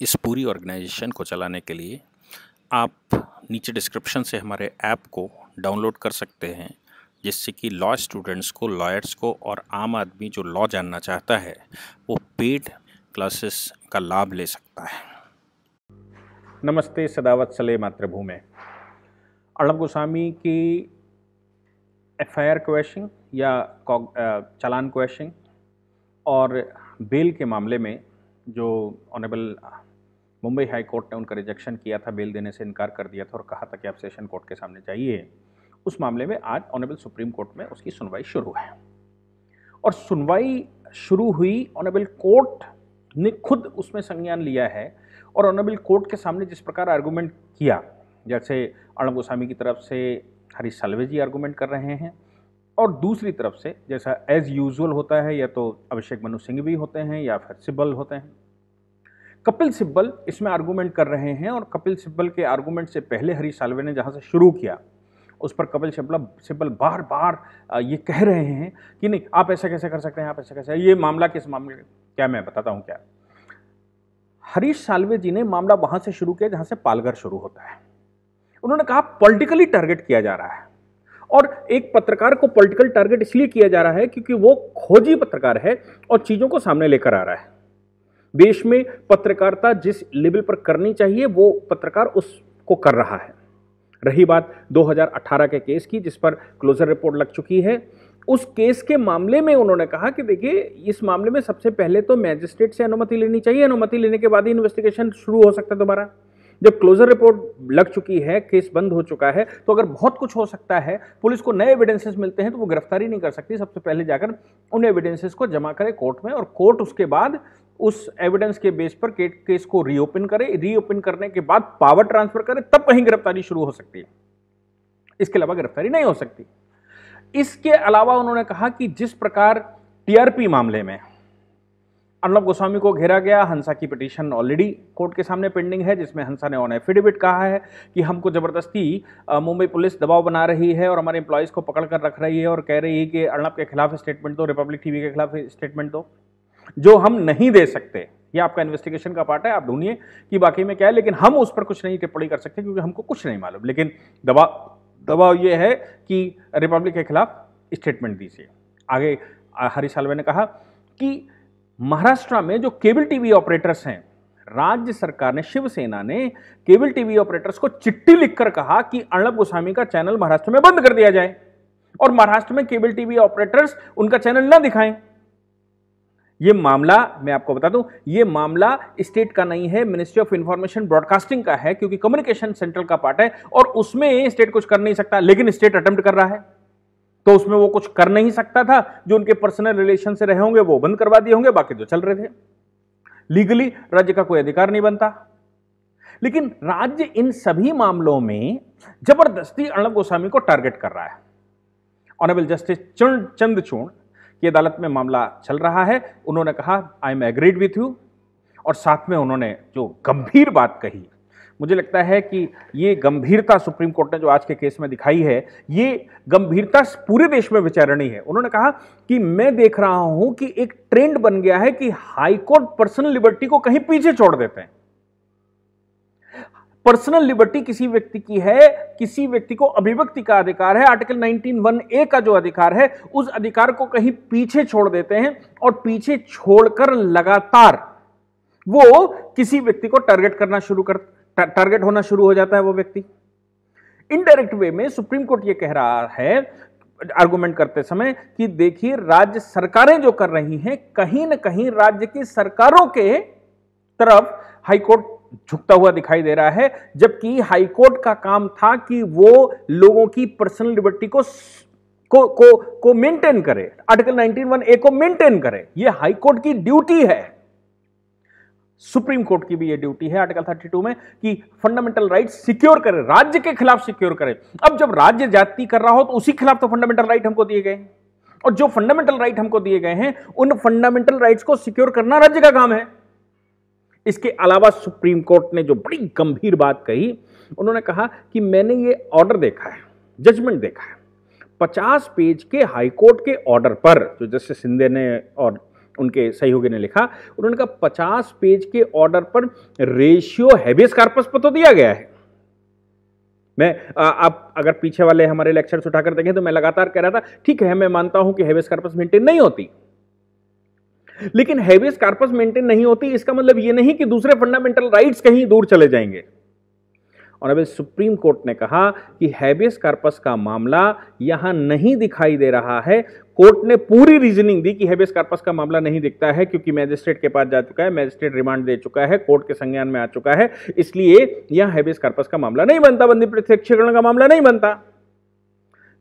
इस पूरी ऑर्गेनाइजेशन को चलाने के लिए आप नीचे डिस्क्रिप्शन से हमारे ऐप को डाउनलोड कर सकते हैं, जिससे कि लॉ स्टूडेंट्स को, लॉयर्स को और आम आदमी जो लॉ जानना चाहता है वो पेड क्लासेस का लाभ ले सकता है। नमस्ते सदावत्सले मातृभूमि। अर्णब गोस्वामी की एफआईआर क्वेश्चन या चालान क्वेश्चन और बेल के मामले में जो ऑनरेबल मुंबई हाई कोर्ट ने उनका रिजेक्शन किया था, बेल देने से इनकार कर दिया था और कहा था कि आप सेशन कोर्ट के सामने जाइए, उस मामले में आज ऑनरेबल सुप्रीम कोर्ट में उसकी सुनवाई शुरू है। और सुनवाई शुरू हुई, ऑनरेबल कोर्ट ने खुद उसमें संज्ञान लिया है और ऑनरेबल कोर्ट के सामने जिस प्रकार आर्गूमेंट किया, जैसे अर्णब गोस्वामी की तरफ से हरीश साल्वे जी आर्गूमेंट कर रहे हैं और दूसरी तरफ से जैसा एज यूजुअल होता है, या तो अभिषेक मनु सिंह भी होते हैं या फिर सिब्बल होते हैं, कपिल सिब्बल इसमें आर्गूमेंट कर रहे हैं। और कपिल सिब्बल के आर्गूमेंट से पहले हरीश साल्वे ने जहां से शुरू किया, उस पर कपिल सिब्बल बार बार ये कह रहे हैं कि नहीं, आप ऐसा कैसे कर सकते हैं, आप ऐसा कैसे, ये मामला किस मामले, क्या मैं बताता हूं क्या। हरीश साल्वे जी ने मामला वहां से शुरू किया जहां से पालघर शुरू होता है। उन्होंने कहा पॉलिटिकली टारगेट किया जा रहा है, और एक पत्रकार को पॉलिटिकल टारगेट इसलिए किया जा रहा है क्योंकि वो खोजी पत्रकार है और चीजों को सामने लेकर आ रहा है। देश में पत्रकारिता जिस लेवल पर करनी चाहिए वो पत्रकार उसको कर रहा है। रही बात 2018 के केस की, जिस पर क्लोजर रिपोर्ट लग चुकी है, उस केस के मामले में उन्होंने कहा कि देखिए, इस मामले में सबसे पहले तो मैजिस्ट्रेट से अनुमति लेनी चाहिए, अनुमति लेने के बाद ही इन्वेस्टिगेशन शुरू हो सकता है दोबारा। जब क्लोजर रिपोर्ट लग चुकी है, केस बंद हो चुका है, तो अगर बहुत कुछ हो सकता है, पुलिस को नए एविडेंसेस मिलते हैं तो वो गिरफ्तारी नहीं कर सकती। सबसे पहले जाकर उन एविडेंसेस को जमा करे कोर्ट में, और कोर्ट उसके बाद उस एविडेंस के बेस पर केस को रीओपन करे, रीओपन करने के बाद पावर ट्रांसफर करे, तब कहीं गिरफ्तारी शुरू हो सकती है। इसके अलावा गिरफ्तारी नहीं हो सकती। इसके अलावा उन्होंने कहा कि जिस प्रकार टीआरपी मामले में अर्णब गोस्वामी को घेरा गया, हंसा की पिटीशन ऑलरेडी कोर्ट के सामने पेंडिंग है, जिसमें हंसा ने ऑन एफिडेविट कहा है कि हमको जबरदस्ती मुंबई पुलिस दबाव बना रही है और हमारे एम्प्लॉयज को पकड़ कर रख रही है और कह रही है कि अर्णब के खिलाफ स्टेटमेंट दो, रिपब्लिक टीवी के खिलाफ स्टेटमेंट दो, जो हम नहीं दे सकते। ये आपका इन्वेस्टिगेशन का पार्ट है, आप ढूंढिए कि बाकी में क्या है, लेकिन हम उस पर कुछ नहीं टिप्पणी कर सकते क्योंकि हमको कुछ नहीं मालूम। लेकिन दबाव ये है कि रिपब्लिक के खिलाफ स्टेटमेंट दीजिए। आगे हरीश साल्वे ने कहा कि महाराष्ट्र में जो केबल टीवी ऑपरेटर्स हैं, राज्य सरकार ने, शिवसेना ने केबल टीवी ऑपरेटर्स को चिट्ठी लिखकर कहा कि अर्णब गोस्वामी का चैनल महाराष्ट्र में बंद कर दिया जाए और महाराष्ट्र में केबल टीवी ऑपरेटर्स उनका चैनल ना दिखाएं। यह मामला, मैं आपको बता दूं, यह मामला स्टेट का नहीं है, मिनिस्ट्री ऑफ इंफॉर्मेशन ब्रॉडकास्टिंग का है, क्योंकि कम्युनिकेशन सेंट्रल का पार्ट है और उसमें स्टेट कुछ कर नहीं सकता। लेकिन स्टेट अटेम्प्ट कर रहा है तो उसमें वो कुछ कर नहीं सकता था। जो उनके पर्सनल रिलेशन से रहे होंगे वो बंद करवा दिए होंगे, बाकी जो चल रहे थे। लीगली राज्य का कोई अधिकार नहीं बनता। लेकिन राज्य इन सभी मामलों में जबरदस्ती अर्णब गोस्वामी को टारगेट कर रहा है। ऑनरेबल जस्टिस चंद्रचूड़ की अदालत में मामला चल रहा है। उन्होंने कहा I am agreed with you, और साथ में उन्होंने जो गंभीर बात कही, मुझे लगता है कि ये गंभीरता सुप्रीम कोर्ट ने जो आज के केस में दिखाई है, ये गंभीरता पूरे देश में विचारणीय है। उन्होंने कहा कि मैं देख रहा हूं कि एक ट्रेंड बन गया है कि हाई कोर्ट पर्सनल लिबर्टी को कहीं पीछे छोड़ देते हैं। पर्सनल लिबर्टी किसी व्यक्ति की है, किसी व्यक्ति को अभिव्यक्ति का अधिकार है, आर्टिकल 19(1)(a) का जो अधिकार है, उस अधिकार को कहीं पीछे छोड़ देते हैं और पीछे छोड़कर लगातार वो किसी व्यक्ति को टारगेट होना शुरू हो जाता है। वो व्यक्ति इनडायरेक्ट वे में सुप्रीम कोर्ट ये कह रहा है आर्गुमेंट करते समय कि देखिए, राज्य सरकारें जो कर रही हैं, कहीं ना कहीं राज्य की सरकारों के तरफ हाईकोर्ट झुकता हुआ दिखाई दे रहा है, जबकि हाईकोर्ट का काम था कि वो लोगों की पर्सनल लिबर्टी को मेंटेन करे, आर्टिकल 19(1)(a) को मेंटेन करे। ये हाईकोर्ट की ड्यूटी है। सुप्रीम कोर्ट की भी ये ड्यूटी है आर्टिकल 32 में कि फंडामेंटल राइट्स सिक्योर करे, राज्य के खिलाफ सिक्योर करे। अब जब राज्य जाति कर रहा हो तो उसी खिलाफ तो फंडामेंटल राइट हमको दिए गए हैं, और जो फंडामेंटल राइट हमको दिए गए हैं, उन फंडामेंटल राइट्स को सिक्योर करना राज्य का काम है। इसके अलावा सुप्रीम कोर्ट ने जो बड़ी गंभीर बात कही, उन्होंने कहा कि मैंने ये ऑर्डर देखा है, जजमेंट देखा है, 50 पेज के हाईकोर्ट के ऑर्डर पर, जो जस्टिस शिंदे ने और उनके सहयोगी ने लिखा, उन्होंने कहा 50 पेज के ऑर्डर पर रेशियो हैबियस कॉर्पस पर तो दिया गया है। मैं आप अगर पीछे वाले हमारे लेक्चर्स उठाकर देखें तो मैं लगातार कह रहा था ठीक है मैं मानता हूं कि हैबियस कॉर्पस मेंटेन नहीं होती, लेकिन हैबियस कॉर्पस मेंटेन नहीं होती इसका मतलब यह नहीं कि दूसरे फंडामेंटल राइट्स कहीं दूर चले जाएंगे। और अब सुप्रीम कोर्ट ने कहा कि हैबियस कॉर्पस का मामला यहां नहीं दिखाई दे रहा है। कोर्ट ने पूरी रीजनिंग दी कि हैबियस कॉर्पस का मामला नहीं दिखता है क्योंकि मैजिस्ट्रेट के पास जा चुका है, मैजिस्ट्रेट रिमांड दे चुका है, कोर्ट के संज्ञान में आ चुका है, इसलिए यहां हैबियस कॉर्पस का मामला नहीं बनता, बंदी प्रत्यक्षीकरण का मामला नहीं बनता।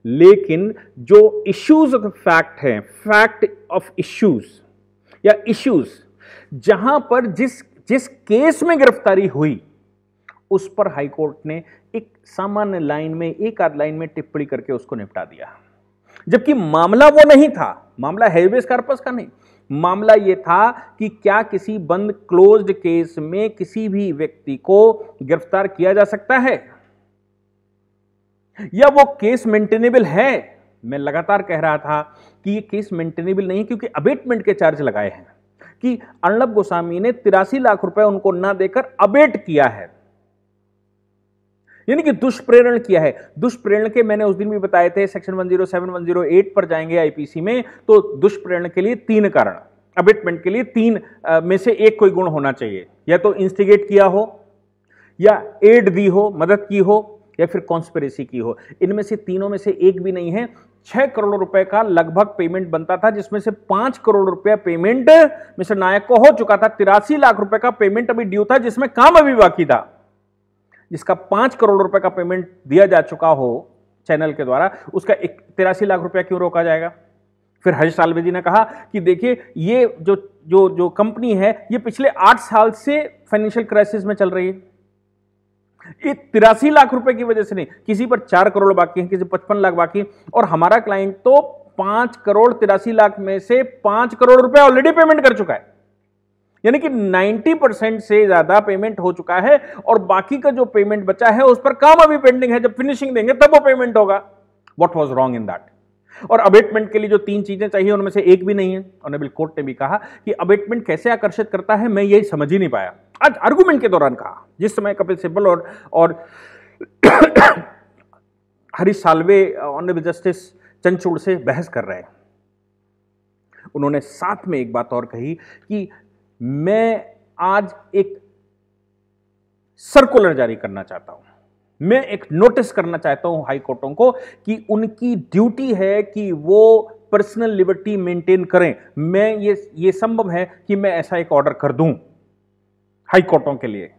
लेकिन जो इश्यूज ऑफ फैक्ट हैं, फैक्ट ऑफ इश्यूज या इश्यूज, जहां पर जिस केस में गिरफ्तारी हुई उस पर हाईकोर्ट ने एक सामान्य लाइन में, एक आध लाइन में टिप्पणी करके उसको निपटा दिया, जबकि मामला वो नहीं था, मामला हैबियस कॉर्पस का नहीं, मामला यह था कि क्या किसी बंद क्लोज्ड केस में किसी भी व्यक्ति को गिरफ्तार किया जा सकता है या वो केस मेंटेनेबल है। मैं लगातार कह रहा था कि ये केस मेंटेनेबल नहीं क्योंकि अबेटमेंट के चार्ज लगाए हैं कि अर्णब गोस्वामी ने 83 लाख रुपए उनको ना देकर अबेट किया है, यानी कि दुष्प्रेरण किया है। दुष्प्रेरण के मैंने उस दिन भी बताए थे, सेक्शन 107 108 पर जाएंगे आईपीसी में, तो दुष्प्रेरण के लिए 3 कारण, अबेटमेंट के लिए 3 में से एक कोई गुण होना चाहिए, या तो इंस्टिगेट किया हो, या एड दी हो, मदद की हो, या फिर कॉन्स्पिरेसी की हो। इनमें से तीनों में से एक भी नहीं है। 6 करोड़ रुपए का लगभग पेमेंट बनता था, जिसमें से 5 करोड़ रुपया पेमेंट मिस्टर नायक को हो चुका था। 83 लाख रुपए का पेमेंट अभी ड्यू था, जिसमें काम अभी बाकी था। जिसका 5 करोड़ रुपए का पेमेंट दिया जा चुका हो चैनल के द्वारा, उसका 83 लाख रुपया क्यों रोका जाएगा? फिर हरीश साल्वे जी ने कहा कि देखिए ये जो कंपनी है ये पिछले 8 साल से फाइनेंशियल क्राइसिस में चल रही है। ये 83 लाख रुपए की वजह से नहीं, किसी पर 4 करोड़ बाकी है, किसी 55 लाख बाकी, और हमारा क्लाइंट तो 5 करोड़ 83 लाख में से 5 करोड़ रुपए ऑलरेडी पेमेंट कर चुका है, यानी कि 90% से ज्यादा पेमेंट हो चुका है, और बाकी का जो पेमेंट बचा है उस पर काम अभी पेंडिंग है। जब फिनिशिंग देंगे तब वो पेमेंट होगा। What was wrong in that? और अबेटमेंट के लिए जो 3 चीजें चाहिए उनमें से एक भी नहीं है। ऑनरेबल कोर्ट ने भी कहा कि अबेटमेंट कैसे आकर्षित करता है, मैं यही समझ ही नहीं पाया। आज आर्गुमेंट के दौरान कहा, जिस समय कपिल सिब्बल और हरीश साल्वे ऑनरेबल जस्टिस चंद्रचूड़ से बहस कर रहे हैं, उन्होंने साथ में एक बात और कही कि मैं आज एक सर्कुलर जारी करना चाहता हूं, मैं एक नोटिस करना चाहता हूं हाई कोर्टों को कि उनकी ड्यूटी है कि वो पर्सनल लिबर्टी मेंटेन करें। मैं ये संभव है कि मैं ऐसा एक ऑर्डर कर दूं हाई कोर्टों के लिए।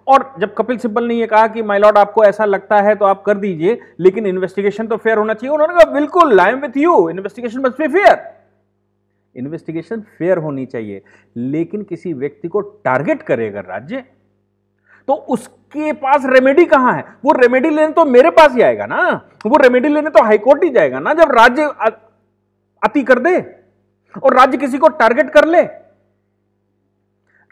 और जब कपिल सिब्बल ने ये कहा कि माय लॉर्ड आपको ऐसा लगता है तो आप कर दीजिए, लेकिन इन्वेस्टिगेशन तो फेयर होना चाहिए, उन्होंने कहा बिल्कुल, I am with you, investigation must be fair. Investigation fair होनी चाहिए, लेकिन किसी व्यक्ति को टारगेट करेगा राज्य तो उसके पास रेमेडी कहां है? वो रेमेडी लेने तो मेरे पास ही आएगा ना, वो रेमेडी लेने तो हाईकोर्ट ही जाएगा ना, जब राज्य अति कर दे और राज्य किसी को टारगेट कर ले।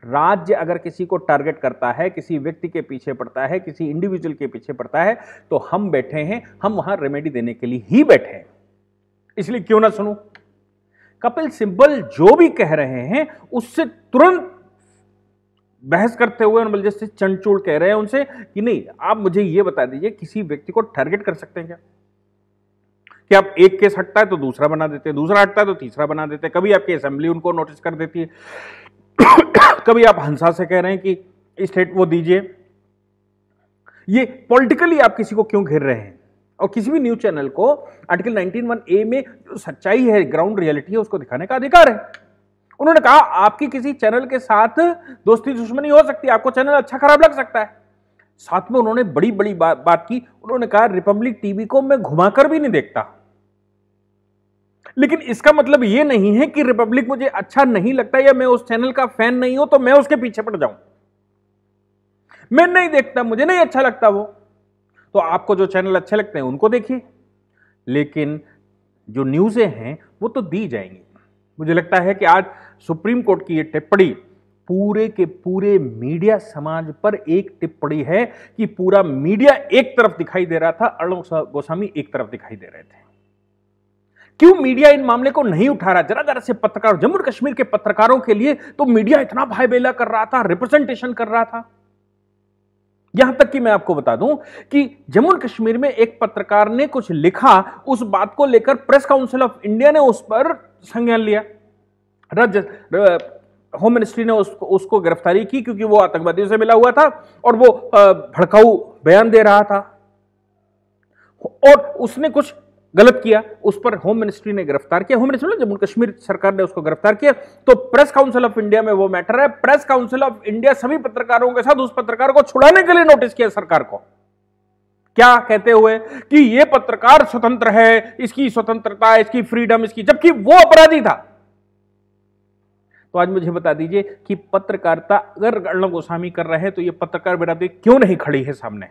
राज्य अगर किसी को टारगेट करता है, किसी व्यक्ति के पीछे पड़ता है, किसी इंडिविजुअल के पीछे पड़ता है, तो हम बैठे हैं, हम वहां रेमेडी देने के लिए ही बैठे हैं। इसलिए क्यों ना सुनूं? कपिल सिब्बल जो भी कह रहे हैं उससे तुरंत बहस करते हुए ऑनरेबल जस्टिस चंद्रचूड़ कह रहे हैं उनसे कि नहीं, आप मुझे यह बता दीजिए किसी व्यक्ति को टारगेट कर सकते हैं क्या? कि आप एक केस हटता है तो दूसरा बना देते हैं, दूसरा हटता है तो तीसरा बना देते हैं, कभी आपकी असेंबली उनको नोटिस कर देती है, कभी आप हंसा से कह रहे हैं कि स्टेट वो दीजिए। ये पॉलिटिकली आप किसी को क्यों घेर रहे हैं? और किसी भी न्यूज चैनल को आर्टिकल 19(1)(a) में जो सच्चाई है, ग्राउंड रियलिटी है, उसको दिखाने का अधिकार है। उन्होंने कहा आपकी किसी चैनल के साथ दोस्ती दुश्मनी हो सकती है, आपको चैनल अच्छा खराब लग सकता है। साथ में उन्होंने बड़ी बड़ी बात की, उन्होंने कहा रिपब्लिक टीवी को मैं घुमाकर भी नहीं देखता, लेकिन इसका मतलब यह नहीं है कि रिपब्लिक मुझे अच्छा नहीं लगता या मैं उस चैनल का फैन नहीं हूं तो मैं उसके पीछे पड़ जाऊं। मैं नहीं देखता, मुझे नहीं अच्छा लगता वो, तो आपको जो चैनल अच्छे लगते हैं उनको देखिए, लेकिन जो न्यूज़ें हैं वो तो दी जाएंगी। मुझे लगता है कि आज सुप्रीम कोर्ट की ये टिप्पणी पूरे के पूरे मीडिया समाज पर एक टिप्पणी है कि पूरा मीडिया एक तरफ दिखाई दे रहा था, अर्णब गोस्वामी एक तरफ दिखाई दे रहे थे। क्यों मीडिया इन मामले को नहीं उठा रहा? जरा जरा से पत्रकार, जम्मू कश्मीर के पत्रकारों के लिए तो मीडिया इतना भाई बेला कर रहा था, रिप्रेजेंटेशन कर रहा था। यहां तक कि मैं आपको बता दूं कि जम्मू कश्मीर में एक पत्रकार ने कुछ लिखा, उस बात को लेकर प्रेस काउंसिल ऑफ इंडिया ने उस पर संज्ञान लिया। होम मिनिस्ट्री ने उसको गिरफ्तारी की क्योंकि वो आतंकवादियों से मिला हुआ था और वो भड़काऊ बयान दे रहा था और उसने कुछ गलत किया। उस पर होम मिनिस्ट्री ने गिरफ्तार किया, होम मिनिस्ट्री जम्मू कश्मीर सरकार ने उसको गिरफ्तार किया। तो प्रेस काउंसिल ऑफ इंडिया में वो मैटर है। प्रेस काउंसिल ऑफ इंडिया सभी पत्रकारों के साथ उस पत्रकार को छुड़ाने के लिए नोटिस किया सरकार को, क्या कहते हुए कि ये पत्रकार स्वतंत्र है, इसकी स्वतंत्रता, इसकी फ्रीडम, इसकी, जबकि वो अपराधी था। तो आज मुझे बता दीजिए कि पत्रकारिता अगर अर्णब गोस्वामी कर रहे हैं तो ये पत्रकार बिरादरी क्यों नहीं खड़ी है सामने?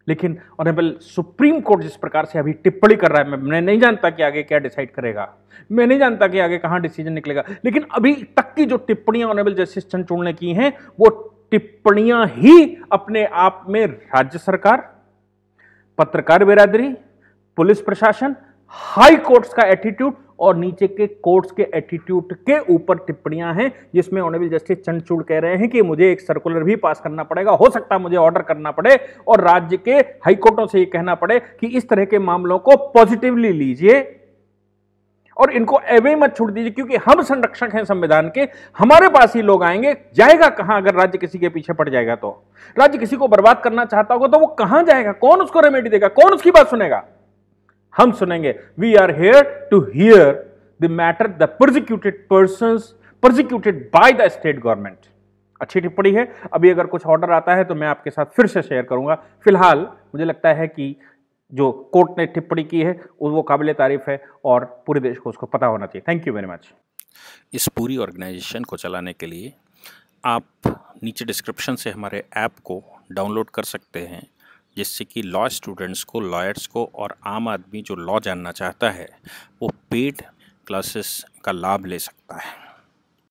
लेकिन ऑनरेबल सुप्रीम कोर्ट जिस प्रकार से अभी टिप्पणी कर रहा है, मैं नहीं जानता कि आगे क्या डिसाइड करेगा, मैं नहीं जानता कि आगे कहां डिसीजन निकलेगा, लेकिन अभी तक की जो टिप्पणियां ऑनरेबल जस्टिस चंद्रचूड़ ने की हैं वो टिप्पणियां ही अपने आप में राज्य सरकार, पत्रकार बिरादरी, पुलिस प्रशासन, हाई कोर्ट्स का एटीट्यूड और नीचे के कोर्ट्स के एटीट्यूड के ऊपर टिप्पणियां हैं, जिसमें ऑनरेबल जस्टिस चंद्रचूड़ कह रहे हैं कि मुझे एक सर्कुलर भी पास करना पड़ेगा, हो सकता है मुझे ऑर्डर करना पड़े और राज्य के हाई कोर्टों से यह कहना पड़े कि इस तरह के मामलों को पॉजिटिवली लीजिए और इनको अवे मत छोड़ दीजिए, क्योंकि हम संरक्षक हैं संविधान के, हमारे पास ही लोग आएंगे। जाएगा कहां अगर राज्य किसी के पीछे पड़ जाएगा? तो राज्य किसी को बर्बाद करना चाहता होगा तो वो कहां जाएगा? कौन उसको रेमेडी देगा? कौन उसकी बात सुनेगा? हम सुनेंगे। We are here to hear the matter the prosecuted persons prosecuted by the state government. अच्छी टिप्पणी है। अभी अगर कुछ ऑर्डर आता है तो मैं आपके साथ फिर से शेयर करूंगा। फिलहाल मुझे लगता है कि जो कोर्ट ने टिप्पणी की है वो काबिल तारीफ है और पूरे देश को उसको पता होना चाहिए। Thank you very much. इस पूरी ऑर्गेनाइजेशन को चलाने के लिए आप नीचे डिस्क्रिप्शन से हमारे ऐप को डाउनलोड कर सकते हैं, जिससे कि लॉ स्टूडेंट्स को, लॉयर्स को और आम आदमी जो लॉ जानना चाहता है वो पेड क्लासेस का लाभ ले सकता है।